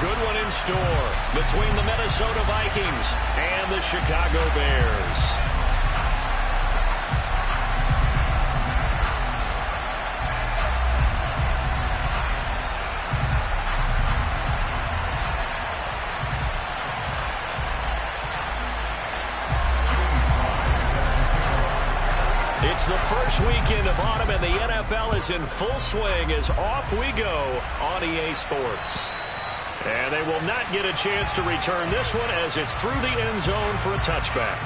good one in store between the Minnesota Vikings and the Chicago Bears. It's the first weekend of autumn, and the NFL is in full swing as off we go on EA Sports. And they will not get a chance to return this one as it's through the end zone for a touchback.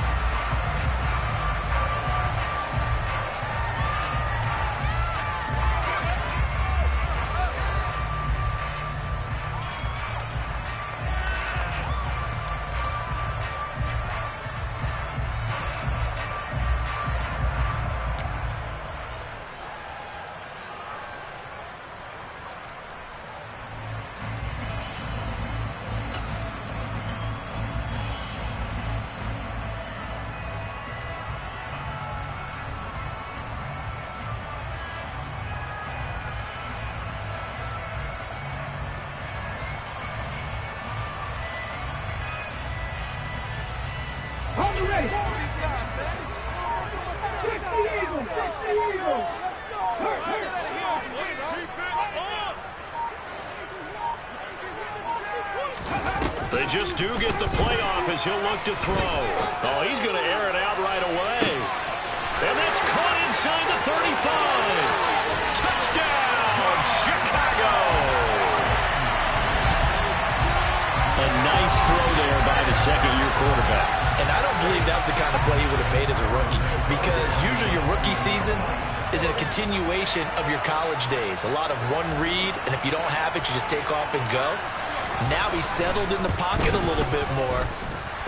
They just do get the play off as he'll look to throw. Oh, he's going to air it out right away. And that's caught inside the 35. Touchdown, Chicago. A nice throw there by the second-year quarterback. And I don't believe that was the kind of play he would have made as a rookie, because usually your rookie season is a continuation of your college days. A lot of one read, and if you don't have it, you just take off and go. Now he's settled in the pocket a little bit more,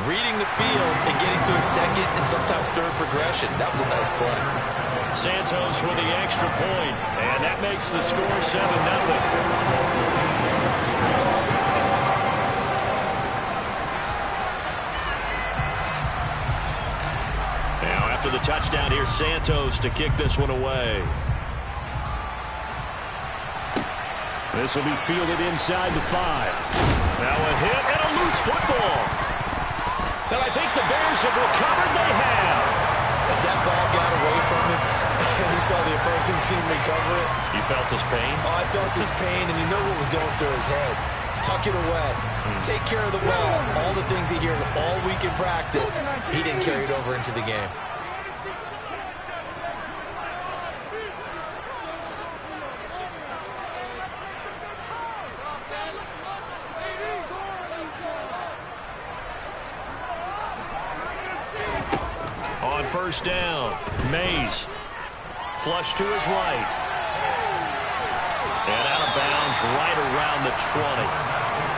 reading the field and getting to a second and sometimes third progression. That was a nice play. Santos with the extra point, and that makes the score 7-0. Now after the touchdown, here's Santos to kick this one away. This will be fielded inside the 5. Now a hit and a loose football. And I think the Bears have recovered. They have. As that ball got away from him, and he saw the opposing team recover it. You felt his pain? Oh, I felt his pain, and you know what was going through his head. Tuck it away. Take care of the ball. All the things he hears all week in practice, he didn't carry it over into the game. First down. Mays. Flush to his right. And out of bounds right around the 20.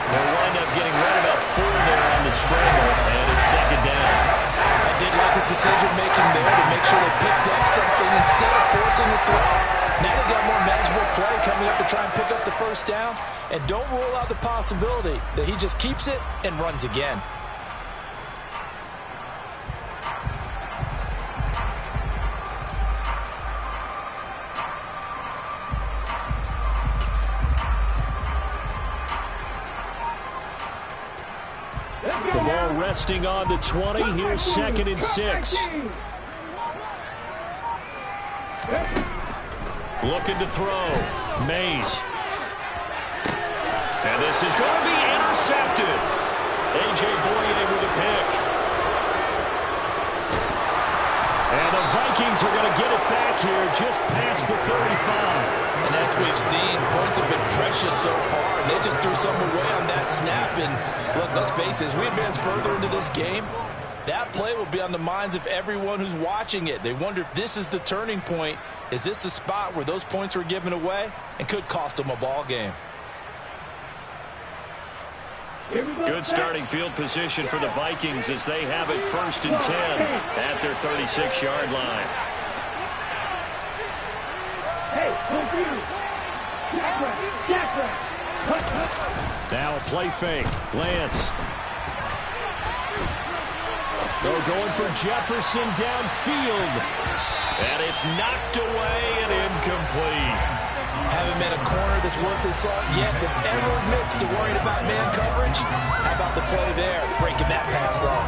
They'll wind up getting right about 4 there on the scramble, and it's second down. I did like his decision-making there to make sure they picked up something instead of forcing the throw. Now they got more manageable play coming up to try and pick up the first down, and don't rule out the possibility that he just keeps it and runs again. The ball resting on the 20. Here's 2nd and 6. Looking to throw. Mays. And this is going to be intercepted. A.J. Boye with a pick. And the Vikings are going to get it back here just past the 35. And as we've seen, points have been precious so far. And they just threw some away on that snap. And look, let's face it, as we advance further into this game, that play will be on the minds of everyone who's watching it. They wonder if this is the turning point. Is this the spot where those points were given away and could cost them a ball game? Good starting field position for the Vikings as they have it 1st and 10 at their 36-yard line. Now a play fake. Lance. They're going for Jefferson downfield. And it's knocked away and incomplete. Haven't met a corner that's worth his salt yet that ever admits to worrying about man coverage. How about the play there, breaking that pass up?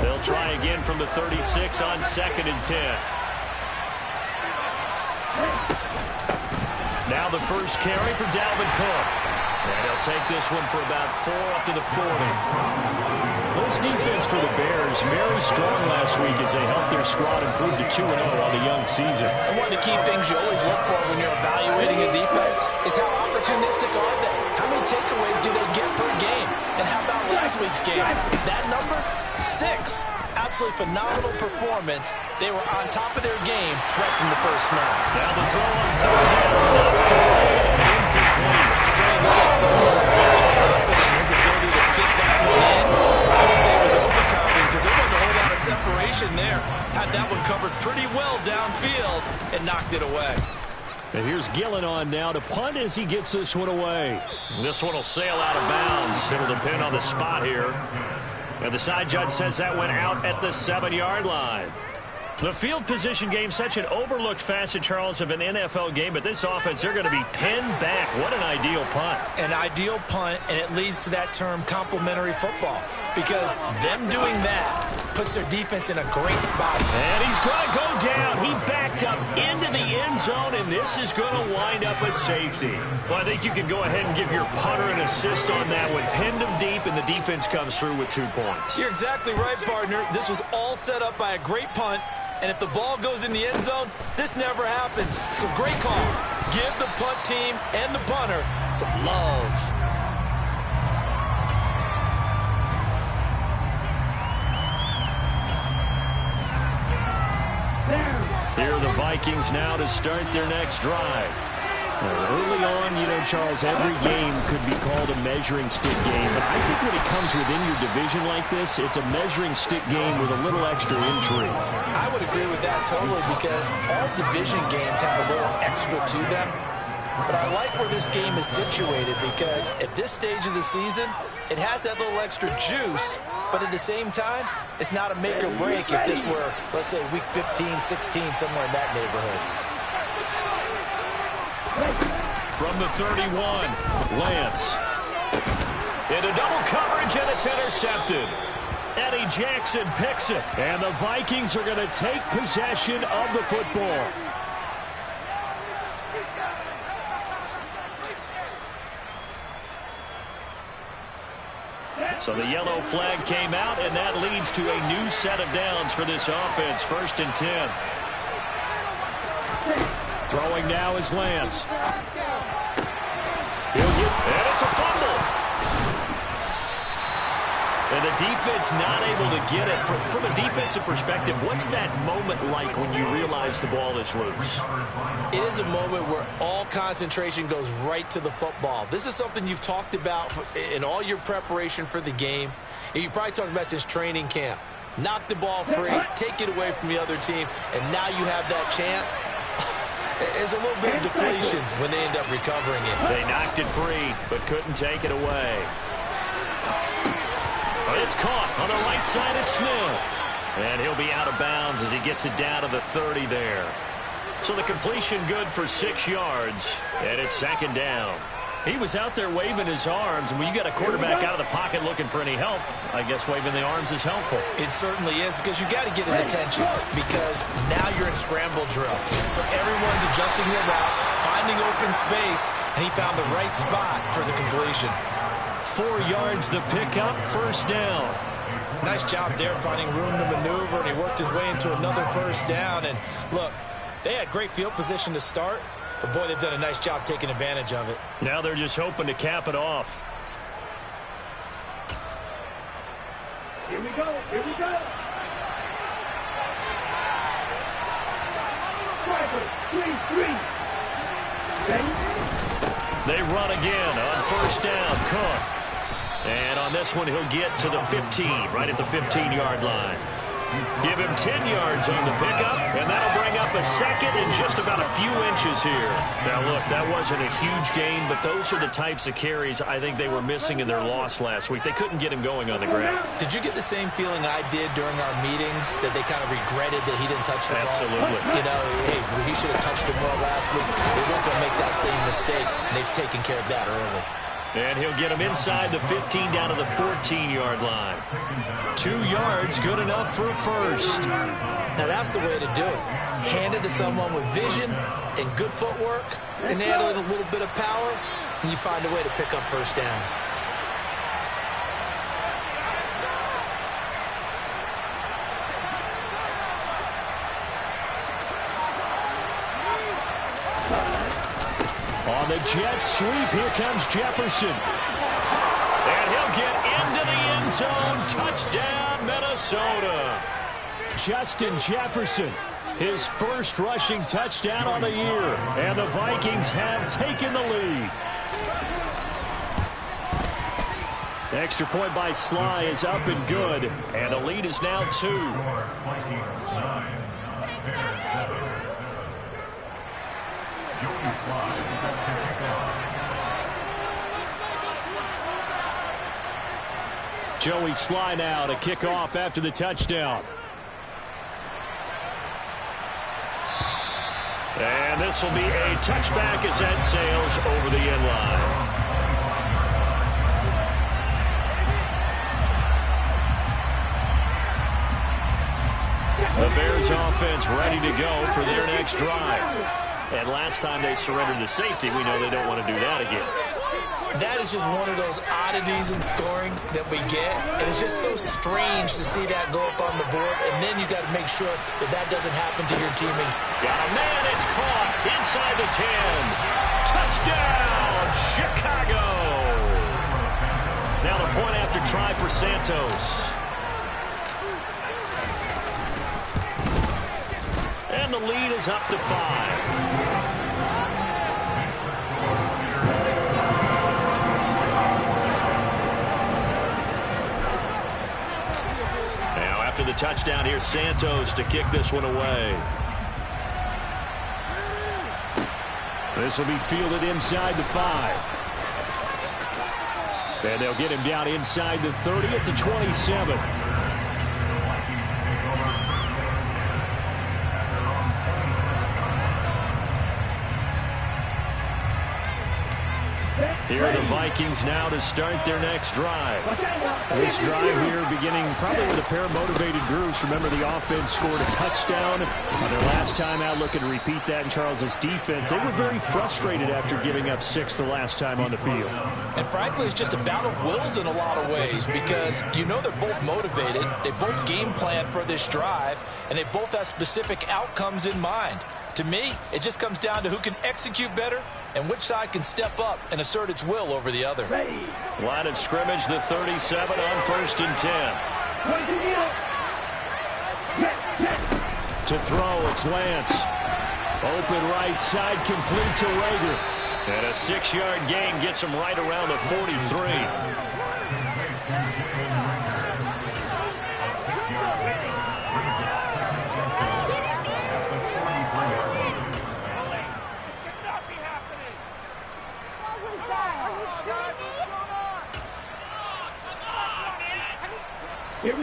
They'll try again from the 36 on 2nd and 10. Now the first carry for Dalvin Cook. And he'll take this one for about 4 up to the 40. This defense for the Bears, very strong last week as they helped their squad improve to 2-0 on the young season. And one of the key things you always look for when you're evaluating a defense is how opportunistic are they? How many takeaways do they get per game? And how about last week's game? That number, 6. Absolutely phenomenal performance. They were on top of their game right from the first snap. Now the throw on 3rd down, knocked away and incomplete. Saying that someone was very confident in his ability to kick that one in. I would say it was overconfident because there wasn't a whole lot of separation there. Had that one covered pretty well downfield and knocked it away. And here's Gillen on now to punt as he gets this one away. This one will sail out of bounds. It'll depend on the spot here. And the side judge says that went out at the 7-yard line. The field position game, such an overlooked facet, Charles, of an NFL game. But this offense, they're going to be pinned back. What an ideal punt. An ideal punt, and it leads to that term complementary football. Because them doing that puts their defense in a great spot. And he's going to go down. He backed up into the end zone, and this is going to wind up a safety. Well, I think you can go ahead and give your punter an assist on that one. Pinned him deep, and the defense comes through with 2 points. You're exactly right, partner. This was all set up by a great punt. And if the ball goes in the end zone, this never happens. So great call. Give the punt team and the punter some love. Here are the Vikings now to start their next drive. Early on, you know, Charles, every game could be called a measuring stick game. But I think when it comes within your division like this, it's a measuring stick game with a little extra intrigue. I would agree with that totally because all division games have a little extra to them. But I like where this game is situated because at this stage of the season, it has that little extra juice. But at the same time, it's not a make or break if this were, let's say, week 15, 16, somewhere in that neighborhood. From the 31, Lance. Into double coverage, and it's intercepted. Eddie Jackson picks it, and the Vikings are going to take possession of the football. So the yellow flag came out, and that leads to a new set of downs for this offense. 1st and 10. Throwing now is Lance. And it's a fumble. And the defense not able to get it. From a defensive perspective, what's that moment like when you realize the ball is loose? It is a moment where all concentration goes right to the football. This is something you've talked about in all your preparation for the game. And you probably talked about since training camp. Knock the ball free, take it away from the other team, and now you have that chance. There's a little bit of deflation when they end up recovering it. They knocked it free, but couldn't take it away. It's caught on the right side at Smith. And he'll be out of bounds as he gets it down to the 30 there. So the completion good for 6 yards, and it's 2nd down. He was out there waving his arms, and when you got a quarterback out of the pocket looking for any help, I guess waving the arms is helpful. It certainly is, because you got to get his attention, because now you're in scramble drill. So everyone's adjusting their routes, finding open space, and he found the right spot for the completion. 4 yards the pickup, 1st down. Nice job there finding room to maneuver, and he worked his way into another 1st down. And look, they had great field position to start. But, boy, they've done a nice job taking advantage of it. Now they're just hoping to cap it off. Here we go. Here we go. They run again on 1st down. Cook. And on this one, he'll get to the 15, right at the 15-yard line. Give him 10 yards on the pickup, and that'll bring up a second and just about a few inches here. Now, look, that wasn't a huge gain, but those are the types of carries I think they were missing in their loss last week. They couldn't get him going on the ground. Did you get the same feeling I did during our meetings, that they kind of regretted that he didn't touch the ball? Absolutely. You know, hey, he should have touched him well last week. They weren't going to make that same mistake, and they've taken care of that early. And he'll get him inside the 15 down to the 14-yard line. 2 yards, good enough for a first. Now, that's the way to do it. Hand it to someone with vision and good footwork, and add a little bit of power, and you find a way to pick up first downs. On the jet sweep, here comes Jefferson. And he'll get into the end zone. Touchdown, Minnesota. Justin Jefferson, his first rushing touchdown on the year. And the Vikings have taken the lead. The extra point by Sly is up and good. And the lead is now 2. Joey Sly now to kick off after the touchdown. And this will be a touchback as that sails over the end line. The Bears offense ready to go for their next drive. And last time they surrendered the safety, we know they don't want to do that again. That is just one of those oddities in scoring that we get. And it's just so strange to see that go up on the board. And then you got to make sure that that doesn't happen to your team. Got a man, it's caught inside the 10. Touchdown, Chicago. Now the point after try for Santos. And the lead is up to 5. After the touchdown, here's Santos to kick this one away. This will be fielded inside the 5. And they'll get him down inside the 30 at the 27. Here are the Vikings now to start their next drive. This drive here beginning probably with a pair of motivated groups. Remember, the offense scored a touchdown on their last time out. Looking to repeat that in Charles's defense. They were very frustrated after giving up 6 the last time on the field. And frankly, it's just a battle of wills in a lot of ways, because you know they're both motivated. They both game plan for this drive, and they both have specific outcomes in mind. To me, it just comes down to who can execute better and which side can step up and assert its will over the other. Line of scrimmage, the 37 on 1st and 10. To throw, it's Lance. Open right side, complete to Rager. And a 6-yard gain gets him right around the 43.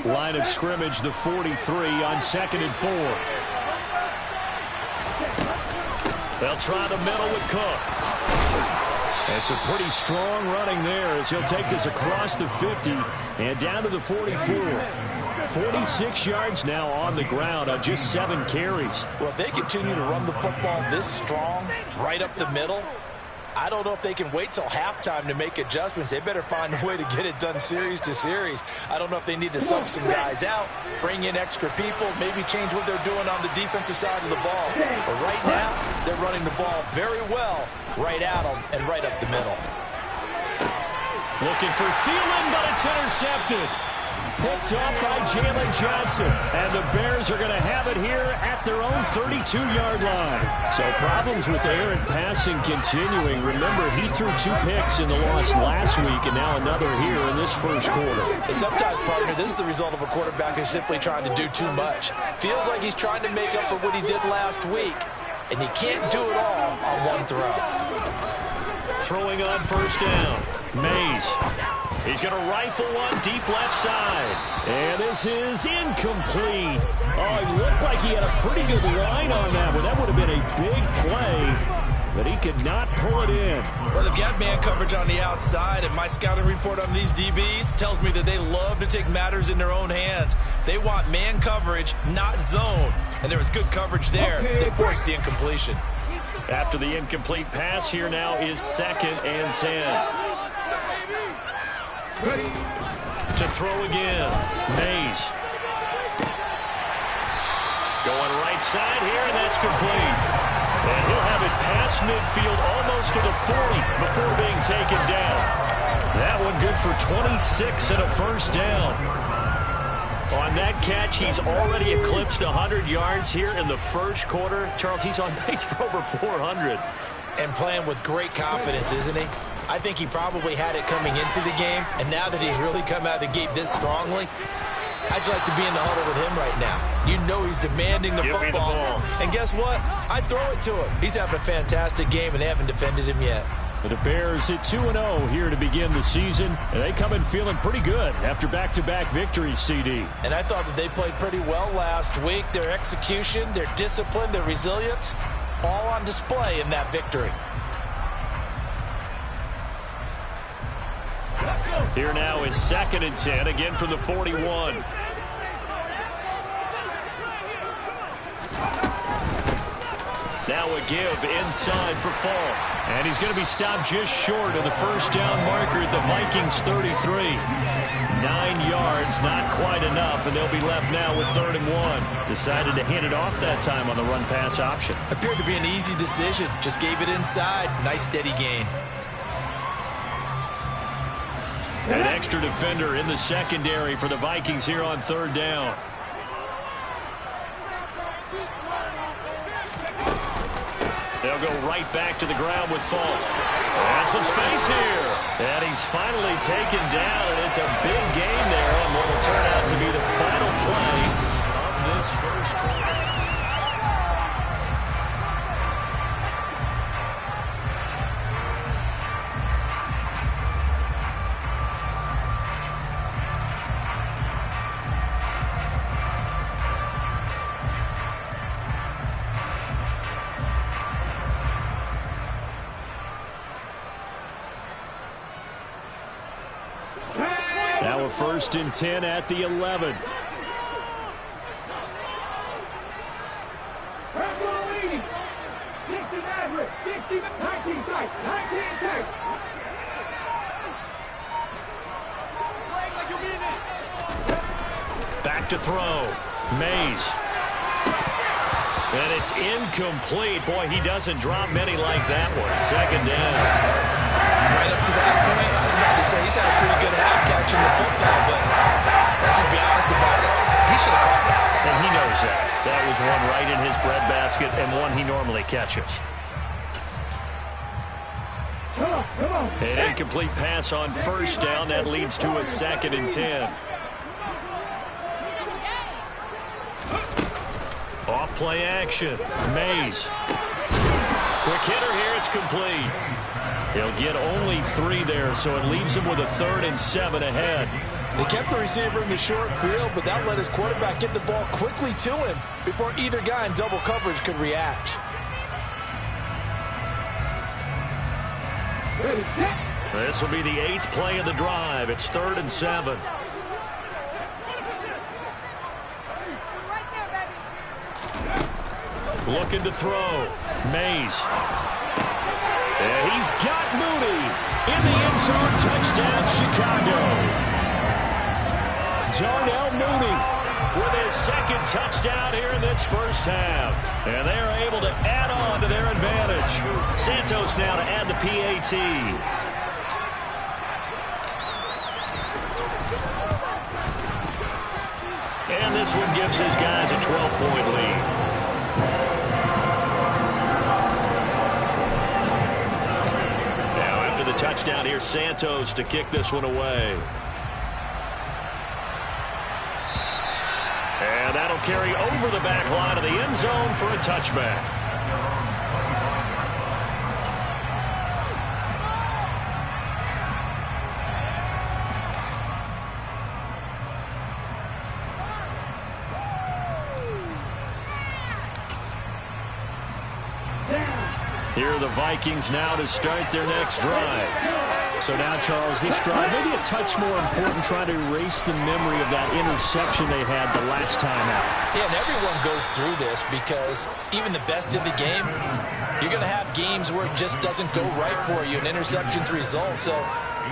Line of scrimmage, the 43 on 2nd and 4. They'll try the middle with Cook. It's a pretty strong running there as he'll take this across the 50 and down to the 44. 46 yards now on the ground on just 7 carries. Well, if they continue to run the football this strong, right up the middle, I don't know if they can wait till halftime to make adjustments. They better find a way to get it done series to series. I don't know if they need to sub some guys out, bring in extra people, maybe change what they're doing on the defensive side of the ball. But right now, they're running the ball very well right at them and right up the middle. Looking for Thielen, but it's intercepted. picked off by Jalen Johnson. And the Bears are going to have it here at their own 32-yard line. So problems with errant passing continuing. Remember, he threw 2 picks in the loss last week and now another here in this first quarter. And sometimes, partner, this is the result of a quarterback who's simply trying to do too much. Feels like he's trying to make up for what he did last week, and he can't do it all on one throw. Throwing on first down. Mays. He's going to rifle one deep left side. And this is incomplete. Oh, it looked like he had a pretty good line on that one. That would have been a big play, but he could not pull it in. Well, they've got man coverage on the outside, and my scouting report on these DBs tells me that they love to take matters in their own hands. They want man coverage, not zone. And there was good coverage there. They forced the incompletion. After the incomplete pass, here now is 2nd and 10. To throw again. Mays. Going right side here, and that's complete. And he'll have it past midfield almost to the 40 before being taken down. That one good for 26 and a first down. On that catch, he's already eclipsed 100 yards here in the first quarter. Charles, he's on pace for over 400. And playing with great confidence, isn't he? I think he probably had it coming into the game, and now that he's really come out of the gate this strongly, I'd like to be in the huddle with him right now. You know he's demanding the football. And guess what? I'd throw it to him. He's having a fantastic game, and they haven't defended him yet. The Bears at 2-0 here to begin the season, and they come in feeling pretty good after back-to-back victories, CD. And I thought that they played pretty well last week. Their execution, their discipline, their resilience, all on display in that victory. Here now is 2nd and 10, again from the 41. Now a give inside for Fall. And he's going to be stopped just short of the first down marker at the Vikings 33. 9 yards, not quite enough, and they'll be left now with 3rd and 1. Decided to hand it off that time on the run-pass option. Appeared to be an easy decision. Just gave it inside. Nice steady gain. An extra defender in the secondary for the Vikings here on 3rd down. They'll go right back to the ground with Fall. And some space here. And he's finally taken down, and it's a big gain there on what will turn out to be the final play of this first quarter. Now a 1st and 10 at the 11. Back to throw. Mays. And it's incomplete. Boy, he doesn't drop many like that one. 2nd down. Right up to that point, I was about to say he's had a pretty good half catching the football, but let's just be honest about it. He should have caught that. And he knows that. That was one right in his breadbasket and one he normally catches. An incomplete pass on first down. That leads to a 2nd and 10. Off play action. Mays. Quick hitter here. It's complete. He'll get only 3 there, so it leaves him with a 3rd and 7 ahead. They kept the receiver in the short field, but that let his quarterback get the ball quickly to him before either guy in double coverage could react. This will be the 8th play of the drive. It's 3rd and 7. Looking to throw. Mays. And he's got Mooney in the end zone. Touchdown, Chicago. Darnell Mooney with his 2nd touchdown here in this first half. And they are able to add on to their advantage. Santos now to add the PAT. this one gives his guys a 12-point lead. Now after the touchdown, here's Santos to kick this one away. And that'll carry over the back line of the end zone for a touchback. Here are the Vikings now to start their next drive. So now, Charles, this drive maybe a touch more important, trying to erase the memory of that interception they had the last time out. Yeah, and everyone goes through this because even the best in the game, you're going to have games where it just doesn't go right for you, and interceptions result. So,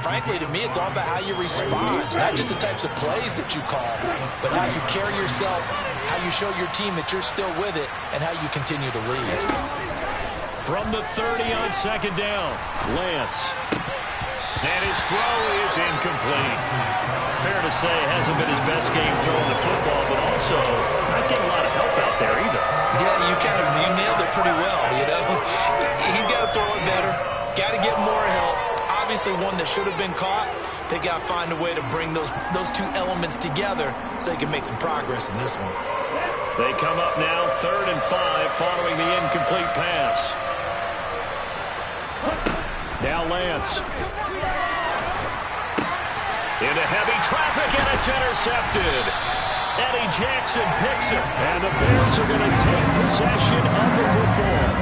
frankly, to me, it's all about how you respond, not just the types of plays that you call, but how you carry yourself, how you show your team that you're still with it, and how you continue to lead. From the 30 on second down, Lance. And his throw is incomplete. Fair to say, hasn't been his best game throwing the football, but also not getting a lot of help out there either. Yeah, you nailed it pretty well, you know. He's got to throw it better. Got to get more help. Obviously one that should have been caught. They got to find a way to bring those two elements together so they can make some progress in this one. They come up now 3rd and 5 following the incomplete pass. Now Lance. Into heavy traffic, and it's intercepted. Eddie Jackson picks it, and the Bears are going to take possession of the football.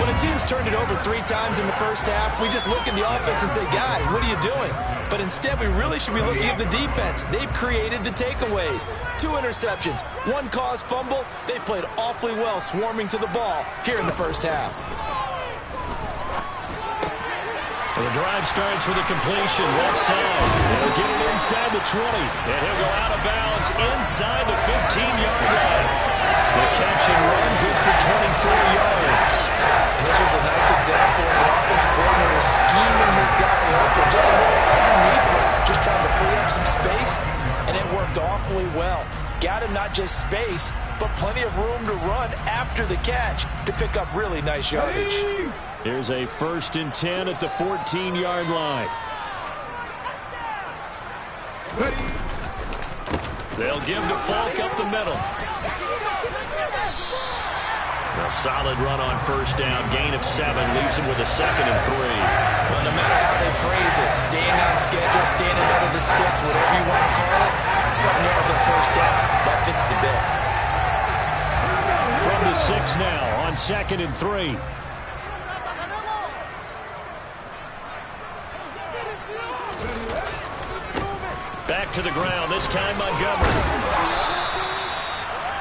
When a team's turned it over 3 times in the first half, we just look at the offense and say, guys, what are you doing? But instead, we really should be looking at the defense. They've created the takeaways. 2 interceptions, 1 caused fumble. They played awfully well swarming to the ball here in the first half. Well, the drive starts with a completion left side. They'll get it inside the 20, and he'll go out of bounds inside the 15-yard line. The catch and run good for 24 yards. And this was a nice example of an offensive coordinator scheming his guy open, just a little underneath him, just trying to free up some space, and it worked awfully well. Got him not just space, but plenty of room to run after the catch to pick up really nice yardage. Here's a 1st and 10 at the 14-yard line. They'll give to Falk up the middle. A solid run on 1st down. Gain of 7 leaves him with a 2nd and 3. Well, no matter how they phrase it, staying on schedule, staying ahead of the sticks, whatever you want to call it, 7 yards on 1st down. That fits the bill. From the 6 now on 2nd and 3. Back to the ground, this time Montgomery.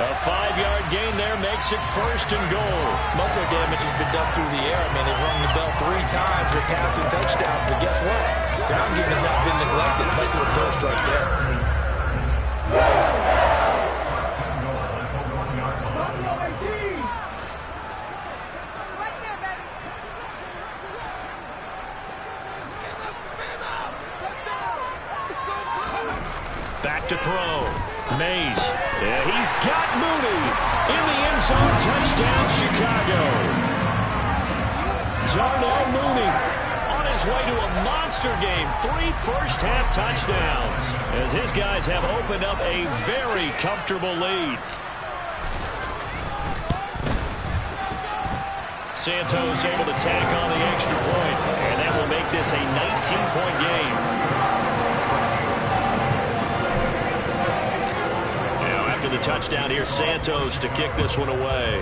A 5-yard gain there makes it 1st and goal. Muscle damage has been done through the air. I mean, they've rung the bell 3 times with passing touchdowns, but guess what? Ground game has not been neglected. Nice little burst right there. Back to throw. Mays. Yeah, he's got Mooney. In the end zone, touchdown, Chicago. Darnell Mooney on his way to a monster game. 3 first-half touchdowns as his guys have opened up a very comfortable lead. Santos able to tack on the extra point, and that will make this a 19-point game. The touchdown here, Santos to kick this one away.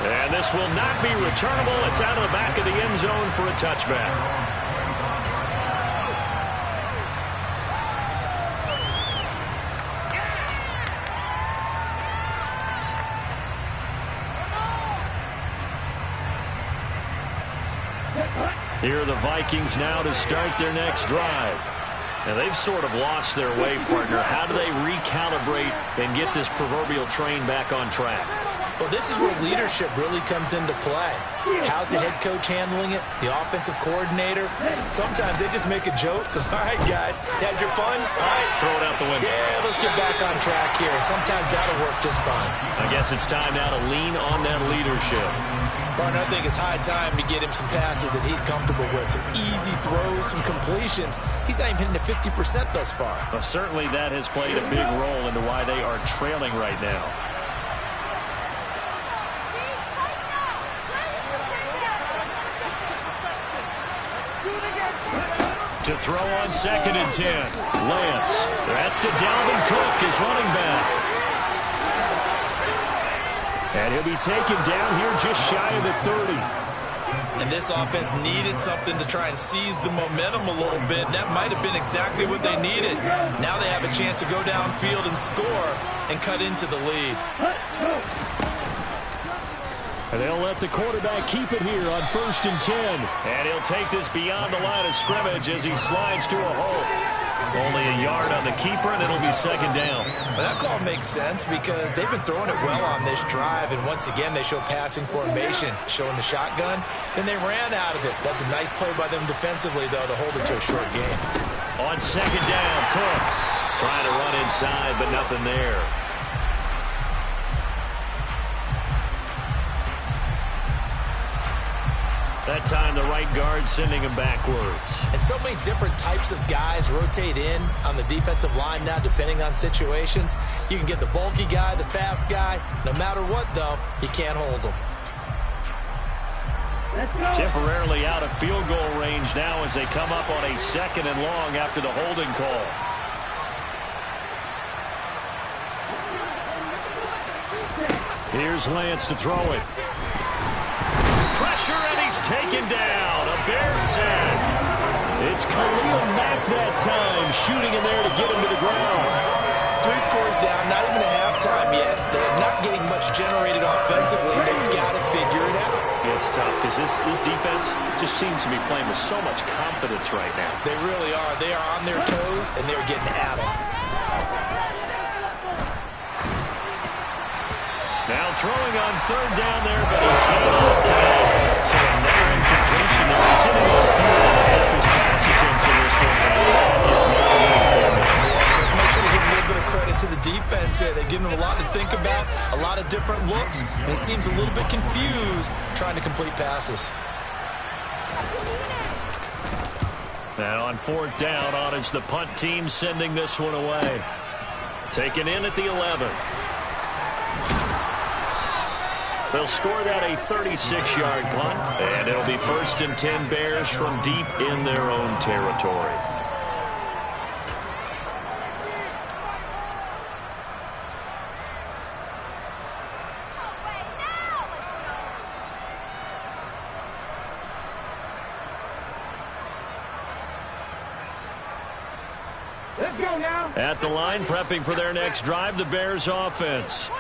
And this will not be returnable. It's out of the back of the end zone for a touchback. Here are the Vikings now to start their next drive. And they've sort of lost their way, partner. How do they recalibrate and get this proverbial train back on track? Well, this is where leadership really comes into play. How's the head coach handling it? The offensive coordinator? Sometimes they just make a joke. All right, guys, had your fun? All right. Throw it out the window. Yeah, let's get back on track here. And sometimes that'll work just fine. I guess it's time now to lean on that leadership. Partner, I think it's high time to get him some passes that he's comfortable with. Some easy throws, some completions. He's not even hitting the 50% thus far. Well, certainly that has played a big role into why they are trailing right now. To throw on 2nd and 10. Lance. That's to Dalvin Cook, his running back. And he'll be taken down here just shy of the 30. And this offense needed something to try and seize the momentum a little bit. That might have been exactly what they needed. Now they have a chance to go downfield and score and cut into the lead. And they'll let the quarterback keep it here on 1st and 10. And he'll take this beyond the line of scrimmage as he slides to a hole. Only a yard on the keeper, and it'll be 2nd down. Well, that call makes sense because they've been throwing it well on this drive, and once again they show passing formation, showing the shotgun. Then they ran out of it. That's a nice play by them defensively, though, to hold it to a short game. On 2nd down, Cook trying to run inside, but nothing there. That time the right guard sending him backwards. And so many different types of guys rotate in on the defensive line now depending on situations. You can get the bulky guy, the fast guy. No matter what, though, you can't hold them. Temporarily out of field goal range now as they come up on a 2nd and long after the holding call. Here's Lance to throw it. Pressure, and he's taken down. A Bear sack. It's Khalil Mack that time, shooting in there to get him to the ground. 3 scores down, not even a halftime yet. They're not getting much generated offensively. They've got to figure it out. It's tough because this defense just seems to be playing with so much confidence right now. They really are. They are on their toes, and they're getting at them. Now throwing on 3rd down there, but he cannot connect. So another incompletion there. He's hitting on 4.5 his pass attempts in this one. That is not good for him. Yes, let's make sure we give a little bit of credit to the defense here. They've given him a lot to think about, a lot of different looks, and he seems a little bit confused trying to complete passes. Now on 4th down, on is the punt team sending this one away. Taken in at the 11. They'll score that a 36-yard punt, and it'll be 1st and 10 Bears from deep in their own territory. Let's go now. At the line, prepping for their next drive, the Bears offense.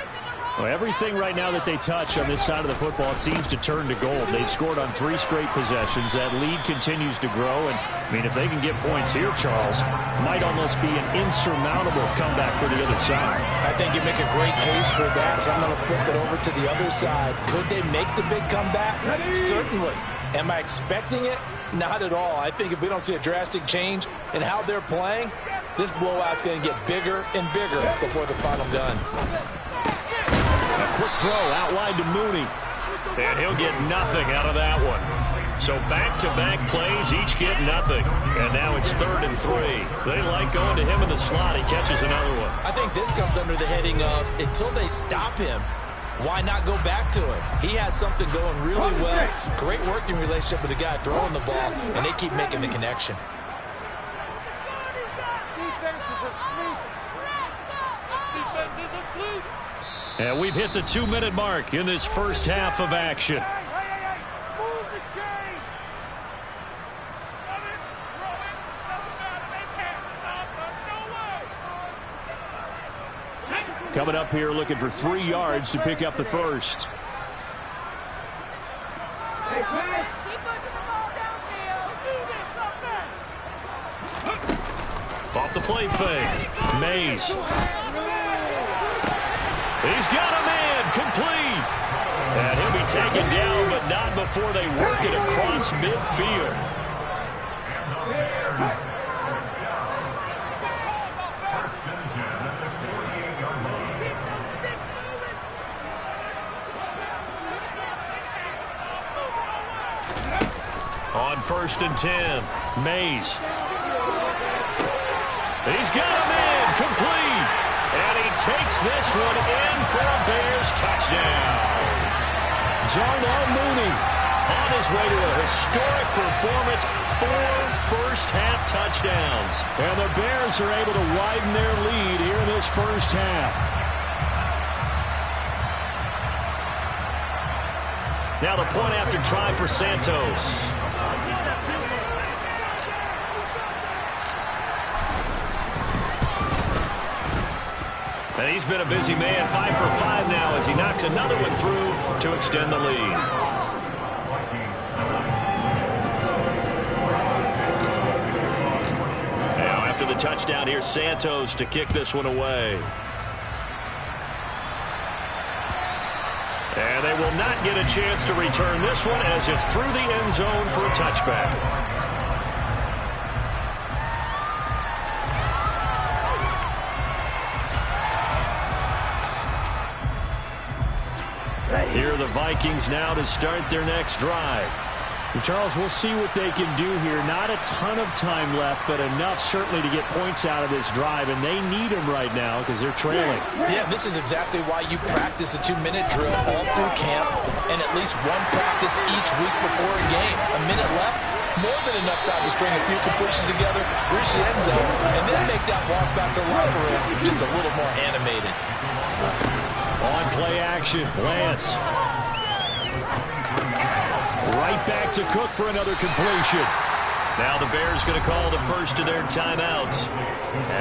Well, everything right now that they touch on this side of the football, it seems to turn to gold. They've scored on 3 straight possessions. That lead continues to grow. And, I mean, if they can get points here, Charles, might almost be an insurmountable comeback for the other side. I think you make a great case for that, so I'm going to flip it over to the other side. Could they make the big comeback? Certainly. Am I expecting it? Not at all. I think if we don't see a drastic change in how they're playing, this blowout's going to get bigger and bigger before the final gun. A quick throw out wide to Mooney. And he'll get nothing out of that one. So back-to-back plays, each get nothing. And now it's 3rd and 3. They like going to him in the slot. He catches another one. I think this comes under the heading of, until they stop him, why not go back to him? He has something going really well. Great working relationship with the guy throwing the ball, and they keep making the connection. Defense is asleep. Defense is asleep. And we've hit the 2-minute mark in this first half of action. Hey. Move the chain. Run it, throw it. Doesn't matter. They can't stop us. No way. Coming up here looking for 3 yards to pick up the first. Hey, Pat. Keep pushing the ball downfield. Do this up there. Off the play fake. Mays. He's got a man. Complete. taken down, but not before they work it across midfield. On 1st and 10, Mays. He's got him in, complete. And he takes this one in for a Bears touchdown. Darnell Mooney on his way to a historic performance, 4 first-half touchdowns. And the Bears are able to widen their lead here in this first half. Now the point after try for Santos. And he's been a busy man, 5 for 5 now as he knocks another one through to extend the lead. Now after the touchdown, here's Santos to kick this one away. And they will not get a chance to return this one as it's through the end zone for a touchback. Here are the Vikings now to start their next drive. And Charles, we'll see what they can do here. Not a ton of time left, but enough certainly to get points out of this drive, and they need them right now because they're trailing. Yeah, this is exactly why you practice a 2-minute drill all through camp and at least one practice each week before a game. A minute left, more than enough time to string a few completions together, reach the end zone, and then make that walk back to the locker room just a little more animated. On play action, Lance. Right back to Cook for another completion. Now the Bears going to call the first of their timeouts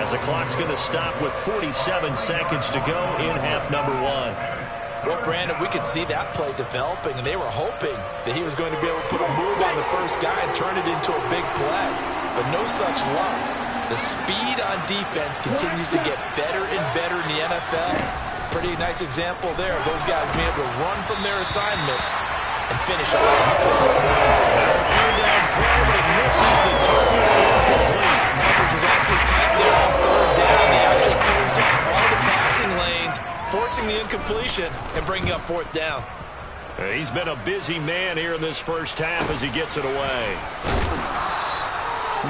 as the clock's going to stop with 47 seconds to go in half number 1. Well, Brandon, we could see that play developing, and they were hoping that he was going to be able to put a move on the first guy and turn it into a big play. But no such luck. The speed on defense continues to get better and better in the NFL. Pretty nice example there of those guys being able to run from their assignments and finish off. Third down throw, but he misses the target, incomplete. Coverage is awfully tight there on 3rd down. They actually closed up all the passing lanes, forcing the incompletion and bringing up 4th down. He's been a busy man here in this first half as he gets it away.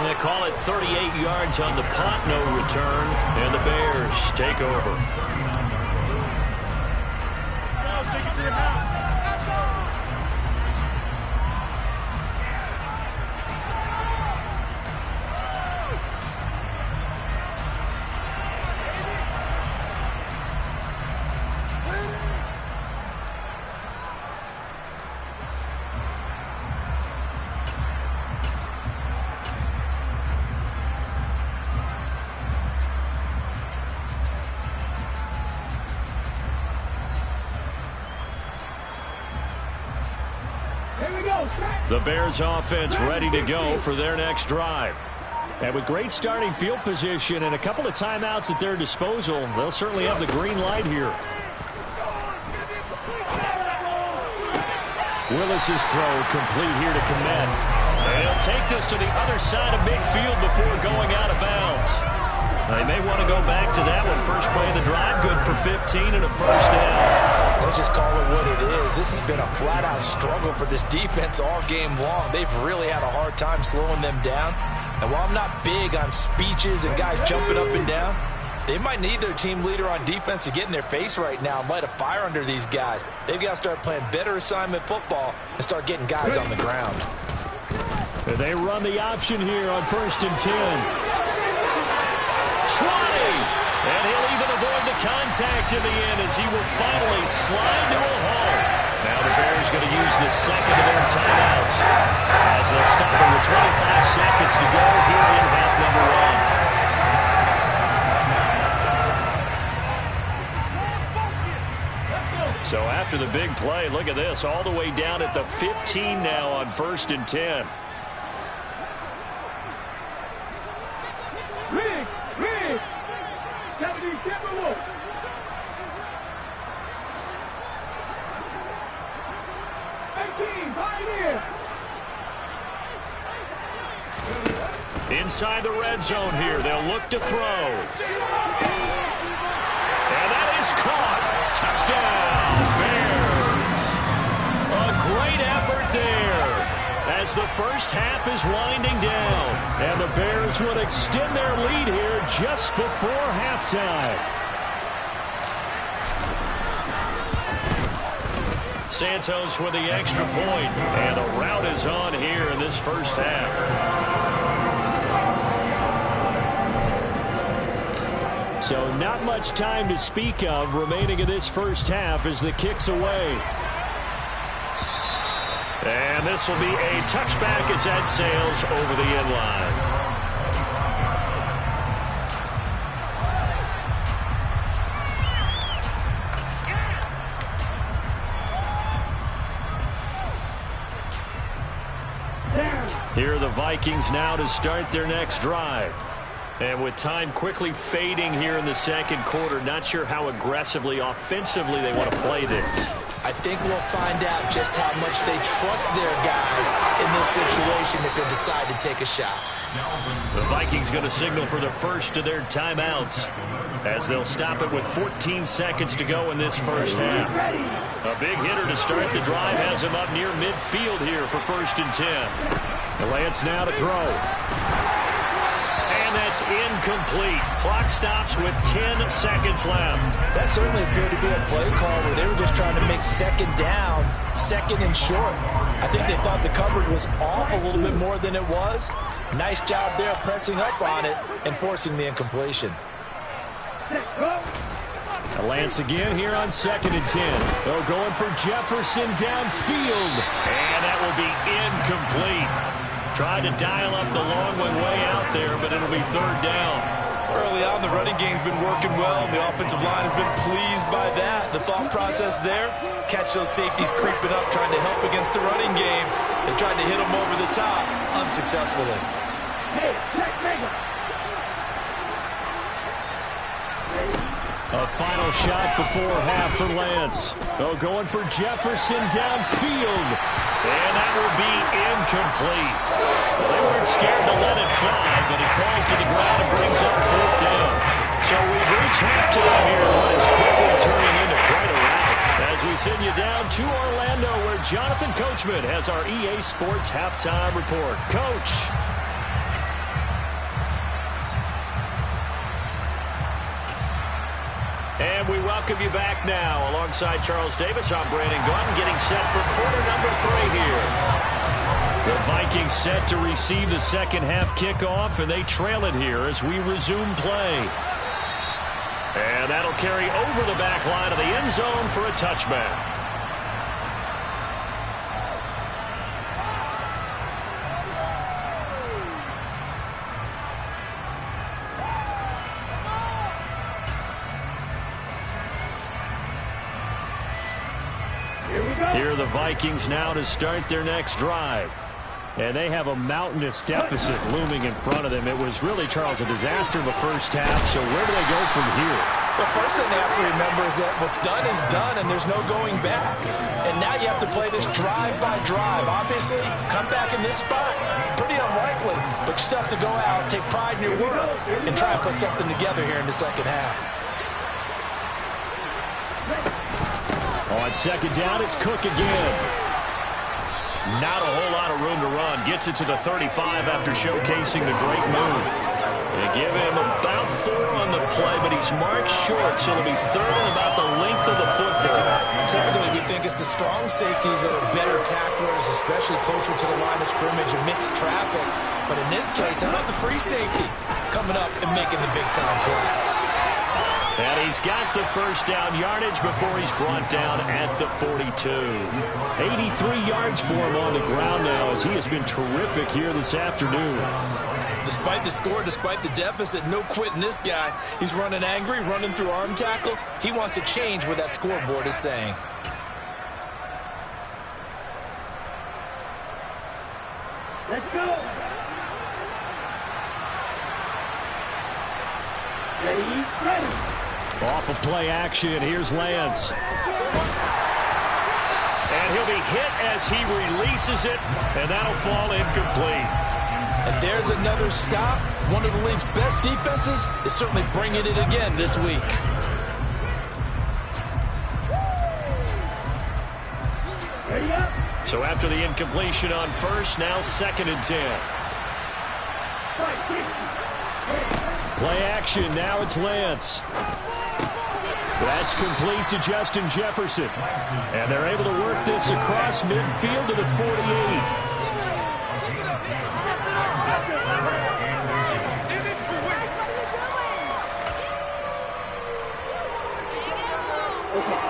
They call it 38 yards on the punt, no return, and the Bears take over. Take it to the house. The Bears offense ready to go for their next drive. And with great starting field position and a couple of timeouts at their disposal, they'll certainly have the green light here. Willis's throw complete here to Komet. And he'll take this to the other side of midfield before going out of bounds. They may want to go back to that one. First play of the drive, good for 15 and a first down. Let's just call it what it is. This has been a flat-out struggle for this defense all game long. They've really had a hard time slowing them down. And while I'm not big on speeches and guys jumping up and down, they might need their team leader on defense to get in their face right now and light a fire under these guys. They've got to start playing better assignment football and start getting guys on the ground. They run the option here on 1st and 10. And he'll even avoid the contact in the end as he will finally slide to a hole. Now the Bears going to use the second of their timeouts as they'll stop it with 25 seconds to go here in half number 1. So after the big play, look at this, all the way down at the 15 now on 1st and 10. Inside the red zone here, they'll look to throw. And that is caught. Touchdown, Bears. A great effort there as the first half is winding down. And the Bears would extend their lead here just before halftime. Santos with the extra point, and the rout is on here in this first half. So not much time to speak of remaining in this first half as the kick's away. And this will be a touchback as that sails over the end line. Here are the Vikings now to start their next drive. And with time quickly fading here in the second quarter, not sure how aggressively, offensively they want to play this. I think we'll find out just how much they trust their guys in this situation if they decide to take a shot. The Vikings going to signal for the first of their timeouts as they'll stop it with 14 seconds to go in this first half. A big hitter to start the drive has him up near midfield here for 1st and 10. Lance now to throw. And that's incomplete. Clock stops with 10 seconds left. That certainly appeared to be a play call where they were just trying to make second down, second and short. I think they thought the coverage was off a little bit more than it was. Nice job there pressing up on it and forcing the incompletion. Lance again here on 2nd and 10. They're going for Jefferson downfield. And that will be incomplete. Tried to dial up the long one way out there, but it'll be 3rd down. Early on, the running game's been working well, and the offensive line has been pleased by that. The thought process there, catch those safeties creeping up, trying to help against the running game. They tried to hit them over the top, unsuccessfully. A final shot before half for Lance. Oh, going for Jefferson downfield. And that will be incomplete. Well, they weren't scared to let it fly, but it falls to the ground and brings up 4th down. So we've reached halftime here, and what is quickly turning into quite a rout. As we send you down to Orlando, where Jonathan Coachman has our EA Sports halftime report. Coach. And we welcome you back now. Alongside Charles Davis, I'm Brandon Gordon, getting set for quarter number 3 here. The Vikings set to receive the second half kickoff, and they trail it here as we resume play. And that'll carry over the back line of the end zone for a touchback. Here are the Vikings now to start their next drive. And they have a mountainous deficit looming in front of them. It was really, Charles, a disaster in the first half. So where do they go from here? The first thing they have to remember is that what's done is done, and there's no going back. And now you have to play this drive by drive. Obviously, come back in this spot, pretty unlikely. But you still have to go out, take pride in your work, and try and put something together here in the second half. On 2nd down, it's Cook again. Not a whole lot of room to run. Gets it to the 35 after showcasing the great move. They give him about 4 on the play, but he's marked short, so it'll be 3rd and about the length of the football. Typically, we think it's the strong safeties that are better tacklers, especially closer to the line of scrimmage amidst traffic. But in this case, how about the free safety coming up and making the big-time play? And he's got the first down yardage before he's brought down at the 42. 83 yards for him on the ground now as he has been terrific here this afternoon. Despite the score, despite the deficit, no quitting this guy. He's running angry, running through arm tackles. He wants to change what that scoreboard is saying. Let's go. Ready. Off of play action, here's Lance. And He'll be hit as he releases it, and that'll fall incomplete. And there's another stop. One of the league's best defenses is certainly bringing it again this week. So after the incompletion on first, now 2nd and 10. Play action. Now it's Lance. That's complete to Justin Jefferson. And they're able to work this across midfield to the 48.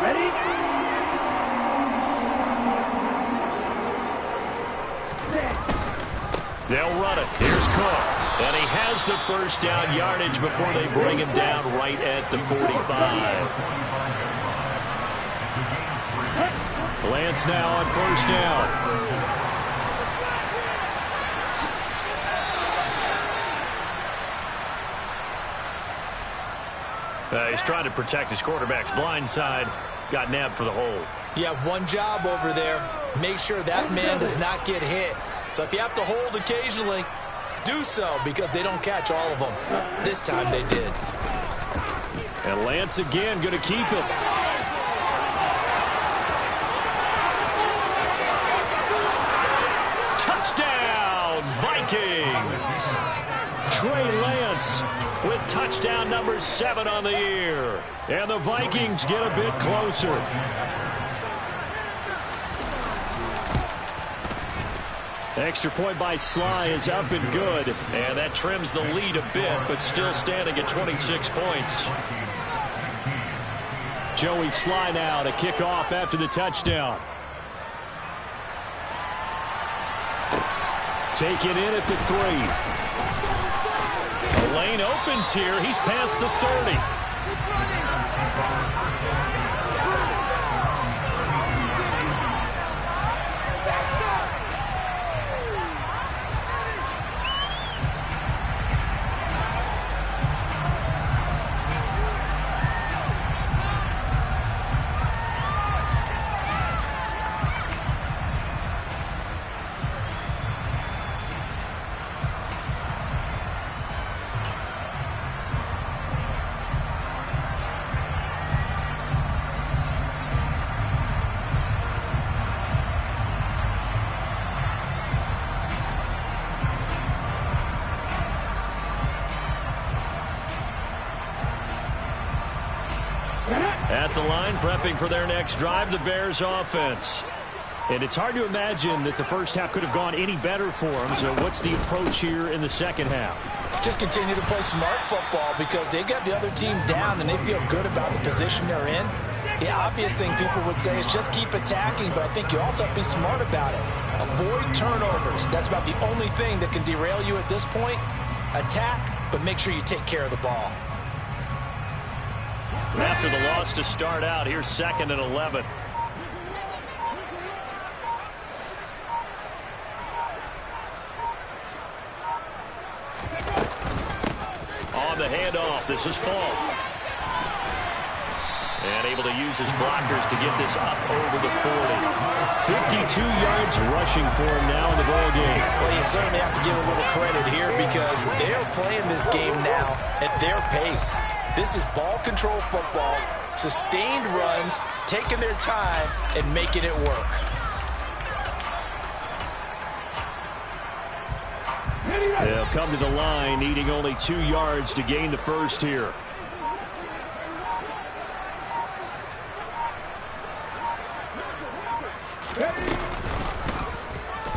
Ready? They'll run it. Here's Cook. And he has the first down yardage before they bring him down right at the 45. Lance now on first down. He's trying to protect his quarterback's blind side. Got nabbed for the hold. You have one job over there. Make sure that man does not get hit. So if you have to hold occasionally, do so, because they don't catch all of them. This time they did. And Lance again going to keep it. Touchdown, Vikings! Trey Lance with touchdown number 7 on the year. And the Vikings get a bit closer. Extra point by Sly is up and good. And that trims the lead a bit, but still standing at 26 points. Joey Sly now to kick off after the touchdown. Take it in at the 3. The lane opens here. He's past the 30. At the line, prepping for their next drive, the Bears offense. And it's hard to imagine that the first half could have gone any better for them. So what's the approach here in the second half? Just continue to play smart football, because they got the other team down and they feel good about the position they're in. The obvious thing people would say is just keep attacking, but I think you also have to be smart about it. Avoid turnovers. That's about the only thing that can derail you at this point. Attack, but make sure you take care of the ball. After the loss to start out, here's 2nd and 11. On the handoff, this is Fall. And able to use his blockers to get this up over the 40. 52 yards rushing for him now in the ball game. Well, you certainly have to give a little credit here, because they're playing this game now at their pace. This is ball control football, sustained runs, taking their time, and making it work. They'll come to the line, needing only 2 yards to gain the first here.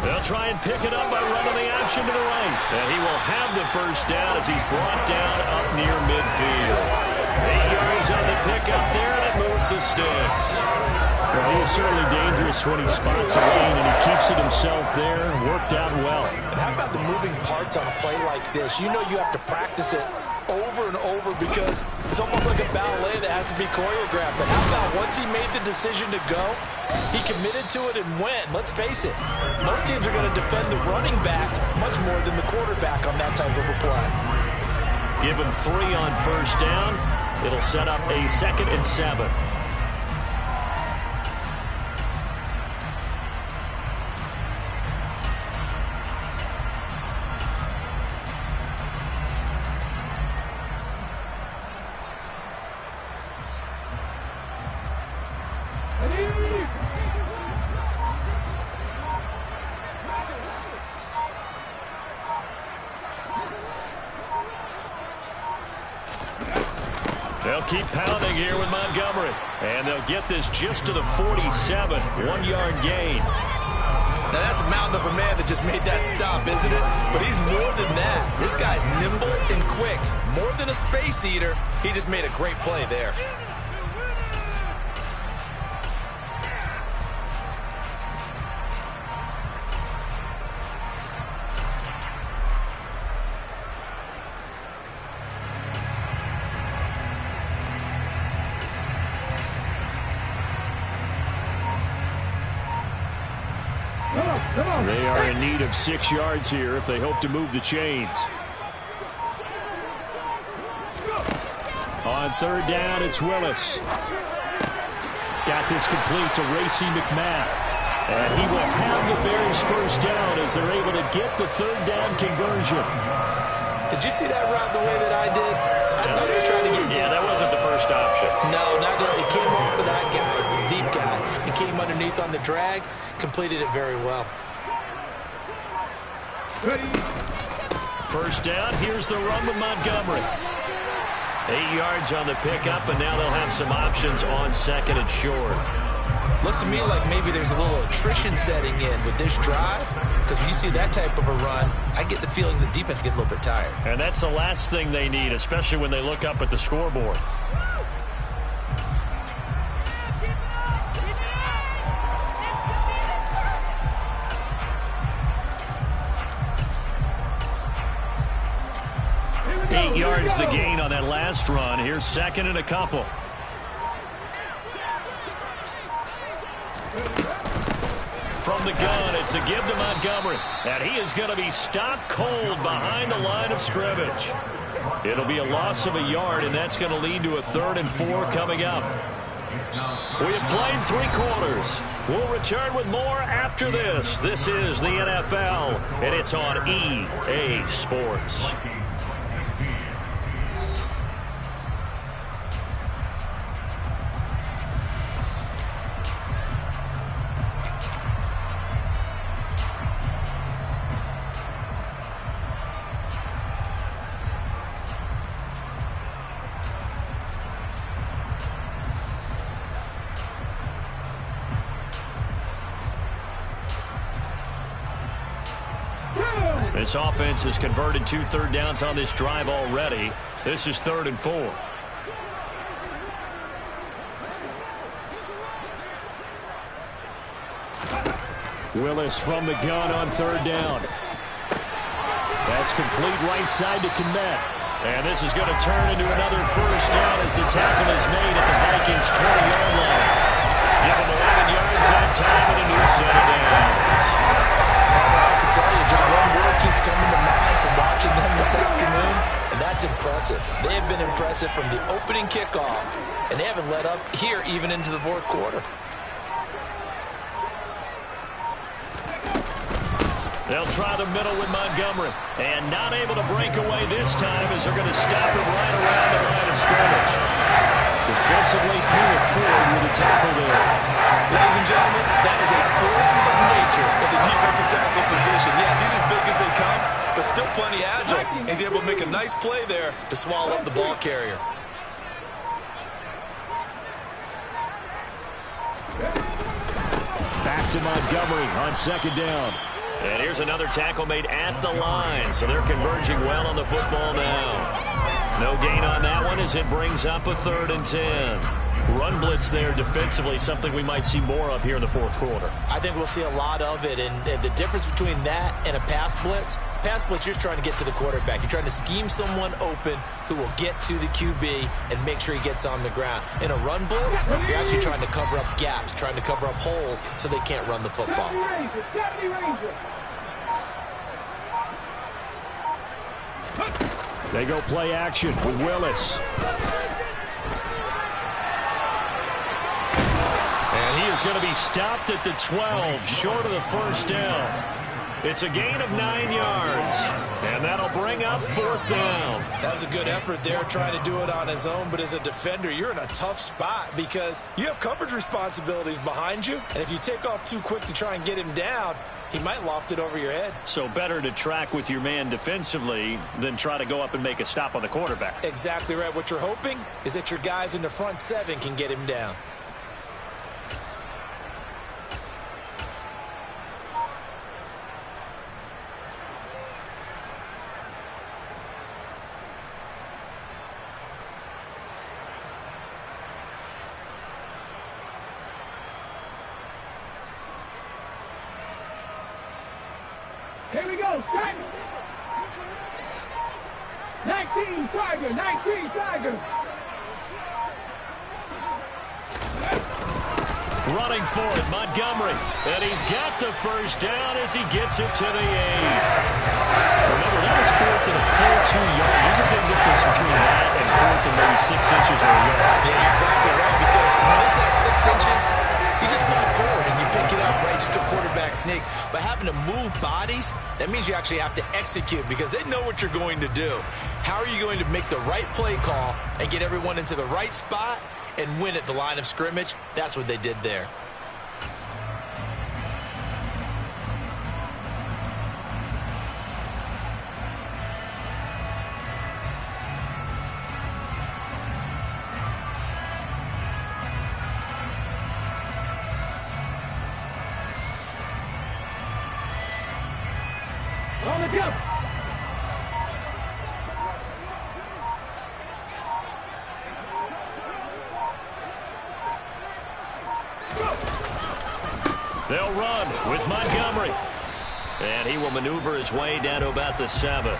They'll try and pick it up by running the option to the right. And he will have the first down as he's brought down up near midfield. 8 yards on the pickup there, and it moves the sticks. Well, he is certainly dangerous when he spots a lane, and he keeps it himself there. Worked out well. And how about the moving parts on a play like this? You know you have to practice it over and over, because it's almost like a ballet that has to be choreographed. But how about once he made the decision to go, he committed to it and went. Let's face it, most teams are going to defend the running back much more than the quarterback on that type of a play. Give him 3 on first down. It'll set up a 2nd and 7. They'll keep pounding here with Montgomery. And they'll get this just to the 47. 1-yard gain. Now, that's a mountain of a man that just made that stop, isn't it? But he's more than that. This guy's nimble and quick. More than a space eater. He just made a great play there. They are in need of 6 yards here if they hope to move the chains. On third down, it's Willis. Got this complete to Racey McMath. And he will have the Bears first down as they're able to get the third down conversion. Did you see that route the way that I did? I thought he was trying to get deep. Yeah, that wasn't the first option. No, not that. It came off of that guy, the deep guy. It came underneath on the drag, completed it very well. First down, here's the run with Montgomery. 8 yards on the pickup, and now they'll have some options on second and short. Looks to me like maybe there's a little attrition setting in with this drive, because when you see that type of a run, I get the feeling the defense gets a little bit tired. And that's the last thing they need, especially when they look up at the scoreboard. Eight yards the gain on that last run. Here's second and a couple. From the gun, it's a give to Montgomery. And he is going to be stopped cold behind the line of scrimmage. It'll be a loss of a yard, and that's going to lead to a 3rd and 4 coming up. We have played 3 quarters. We'll return with more after this. This is the NFL, and it's on EA Sports. This offense has converted 2 third downs on this drive already. This is 3rd and 4. Willis from the gun on third down. That's complete right side to Kmet. And this is going to turn into another first down as the tackle is made at the Vikings' 20-yard line. Give them 11 yards that time and a new set of downs. I tell you, just one word keeps coming to mind from watching them this afternoon, and that's impressive. They have been impressive from the opening kickoff, and they haven't let up here even into the 4th quarter. They'll try the middle with Montgomery, and not able to break away this time as they're going to stop him right around the line of scrimmage. Defensively, Peter Ford with a tackle there. Ladies and gentlemen, that is a force of nature of the defensive tackle position. Yes, he's as big as they come, but still plenty agile. He's able to make a nice play there to swallow up the ball carrier. Back to Montgomery on second down. And here's another tackle made at the line, so they're converging well on the football now. No gain on that one as it brings up a 3rd and 10. Run blitz there defensively, something we might see more of here in the 4th quarter. I think we'll see a lot of it, and the difference between that and a pass blitz, you're just trying to get to the quarterback. You're trying to scheme someone open who will get to the QB and make sure he gets on the ground. In a run blitz, you're actually trying to cover up gaps, trying to cover up holes so they can't run the football. They go play action with Willis. And he is going to be stopped at the 12, short of the first down. It's a gain of 9 yards, and that'll bring up 4th down. That was a good effort there, trying to do it on his own, but as a defender, you're in a tough spot because you have coverage responsibilities behind you, and if you take off too quick to try and get him down, he might loft it over your head. So better to track with your man defensively than try to go up and make a stop on the quarterback. Exactly right. What you're hoping is that your guys in the front 7 can get him down. Here we go, strike. 19 Tiger, 19 Tiger. Running for it, Montgomery. And he's got the first down as he gets it to the 8. Remember, that was 4th and a full 2 yards. There's a big difference between that and 4th and maybe 6 inches or a yard. Yeah, you're exactly right, because when it's that 6 inches, you just fall forward and you pick it up, right? Just go quarterback sneak. But having to move bodies, that means you actually have to execute because they know what you're going to do. How are you going to make the right play call and get everyone into the right spot and win at the line of scrimmage? That's what they did there. On the jump. They'll run with Montgomery. And he will maneuver his way down to about the 7.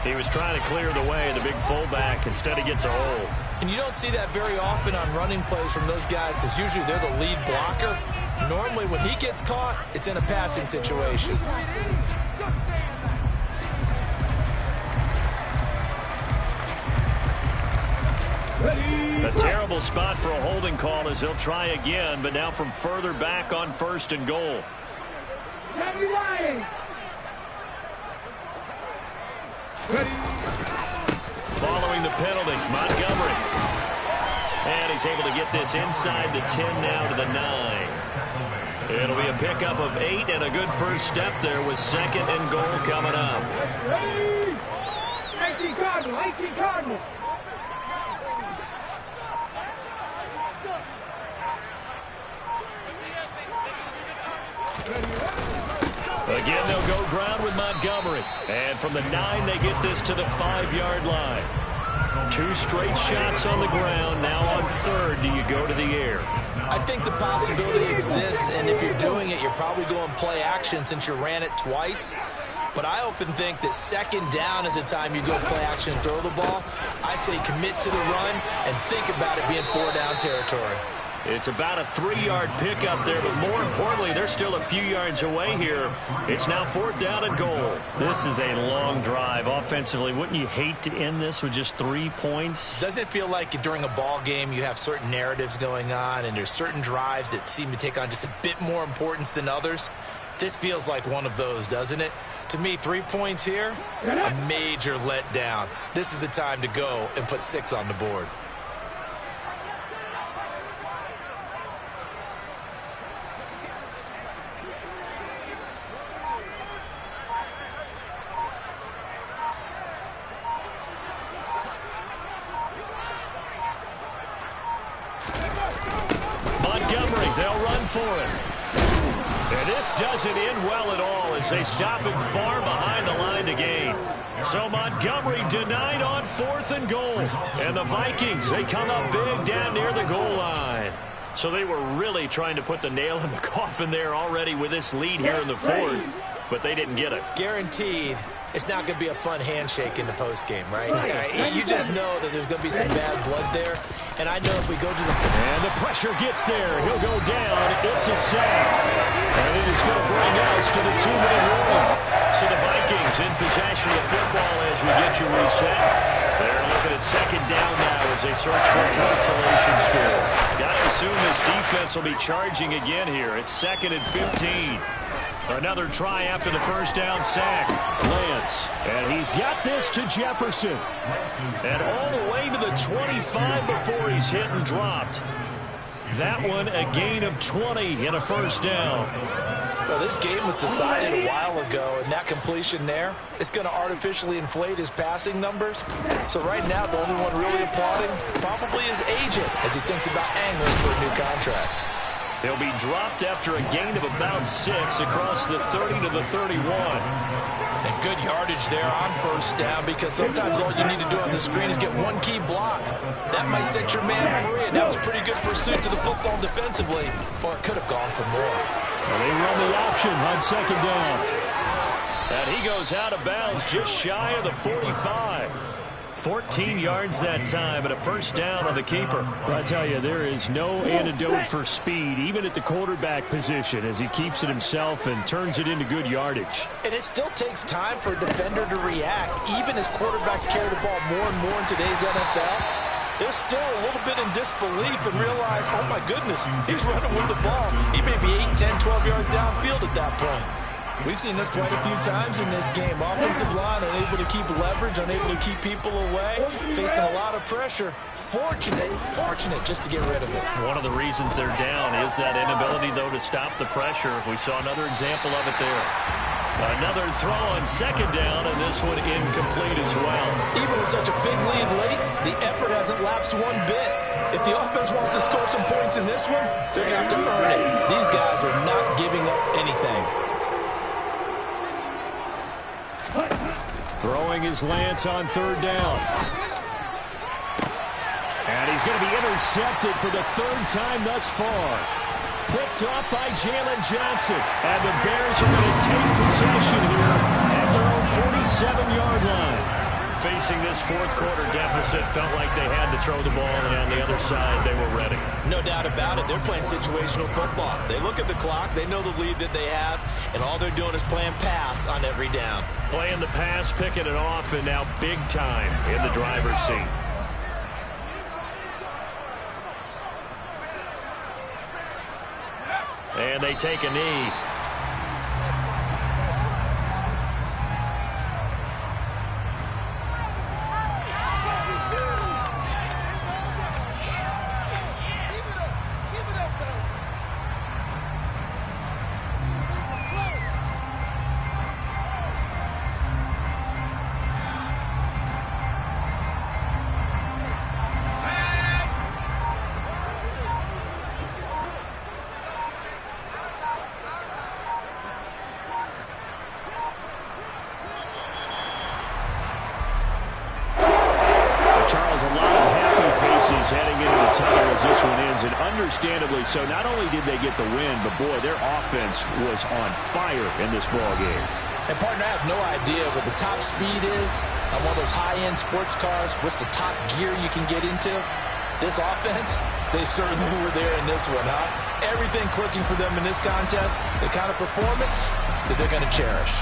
He was trying to clear the way, the big fullback. Instead, he gets a hole. And you don't see that very often on running plays from those guys because usually they're the lead blocker. Normally, when he gets caught, it's in a passing situation. A terrible spot for a holding call as he'll try again, but now from further back on 1st and goal. Following the penalty, Montgomery. And he's able to get this inside the 10 now to the 9. It'll be a pickup of 8 and a good first step there with 2nd and goal coming up. 18 Cardinal, 18 Cardinal. Again, they'll go ground with Montgomery. And from the 9, they get this to the 5-yard line. 2 straight shots on the ground. Now on 3rd, do you go to the air? I think the possibility exists, and if you're doing it, you're probably going play action since you ran it twice. But I often think that 2nd down is the time you go play action and throw the ball. I say commit to the run and think about it being 4-down territory. It's about a 3-yard pickup there, but more importantly, they're still a few yards away here. It's now 4th down and goal. This is a long drive offensively. Wouldn't you hate to end this with just 3 points? Doesn't it feel like during a ball game you have certain narratives going on and there's certain drives that seem to take on just a bit more importance than others? This feels like one of those, doesn't it? To me, 3 points here, a major letdown. This is the time to go and put 6 on the board. Montgomery, they'll run for it. And this doesn't end well at all as they stop him far behind the line to gain. So Montgomery denied on 4th and goal. And the Vikings, they come up big down near the goal line. So they were really trying to put the nail in the coffin there already with this lead here in the 4th, but they didn't get it. Guaranteed, it's not going to be a fun handshake in the postgame, right? You just know that there's going to be some bad blood there. And I know if we go to the... And the pressure gets there. He'll go down. It's a sack. And it is going to bring us to the 2-minute warning. So the Vikings in possession of football as we get you reset. They're looking at 2nd down now as they search for a consolation score. Got to assume this defense will be charging again here. It's 2nd and 15. Another try after the first down sack. Lance. And he's got this to Jefferson. And all the way to the 25 before he's hit and dropped. That one a gain of 20 and a first down. Well, this game was decided a while ago, and that completion there is going to artificially inflate his passing numbers. So right now, the only one really applauding probably his agent as he thinks about angling for a new contract. He'll be dropped after a gain of about 6 across the 30 to the 31. And good yardage there on first down, because sometimes all you need to do on the screen is get one key block. That might set your man free, and that was pretty good pursuit to the football defensively, or it could have gone for more. Well, they run the option on second down. And he goes out of bounds just shy of the 45. 14 yards that time, and a first down on the keeper. I tell you, there is no antidote for speed, even at the quarterback position, as he keeps it himself and turns it into good yardage. And it still takes time for a defender to react, even as quarterbacks carry the ball more and more in today's NFL. They're still a little bit in disbelief and realize, oh my goodness, he's running with the ball. He may be 8, 10, 12 yards downfield at that point. We've seen this quite a few times in this game. Offensive line unable to keep leverage, unable to keep people away, facing a lot of pressure. Fortunate just to get rid of it. One of the reasons they're down is that inability, though, to stop the pressure. We saw another example of it there. Another throw on second down, and this one incomplete as well. Even with such a big lead late, the effort hasn't lapsed one bit. If the offense wants to score some points in this one, they're going to have to earn it. These guys are not giving up anything. Throwing his Lance on third down. And he's going to be intercepted for the third time thus far. Picked up by Jalen Johnson. And the Bears are going to take possession here at their own 47-yard line. Facing this fourth quarter deficit, felt like they had to throw the ball, and on the other side, they were ready. No doubt about it. They're playing situational football. They look at the clock, they know the lead that they have, and all they're doing is playing pass on every down. Playing the pass, picking it off, and now big time in the driver's seat. And they take a knee. Heading into the tunnel as this one ends, and understandably so. Not only did they get the win, but boy, their offense was on fire in this ball game. And partner, I have no idea what the top speed is on one of those high-end sports cars. What's the top gear you can get into? This offense, they certainly were there in this one, huh? Everything clicking for them in this contest, the kind of performance that they're going to cherish.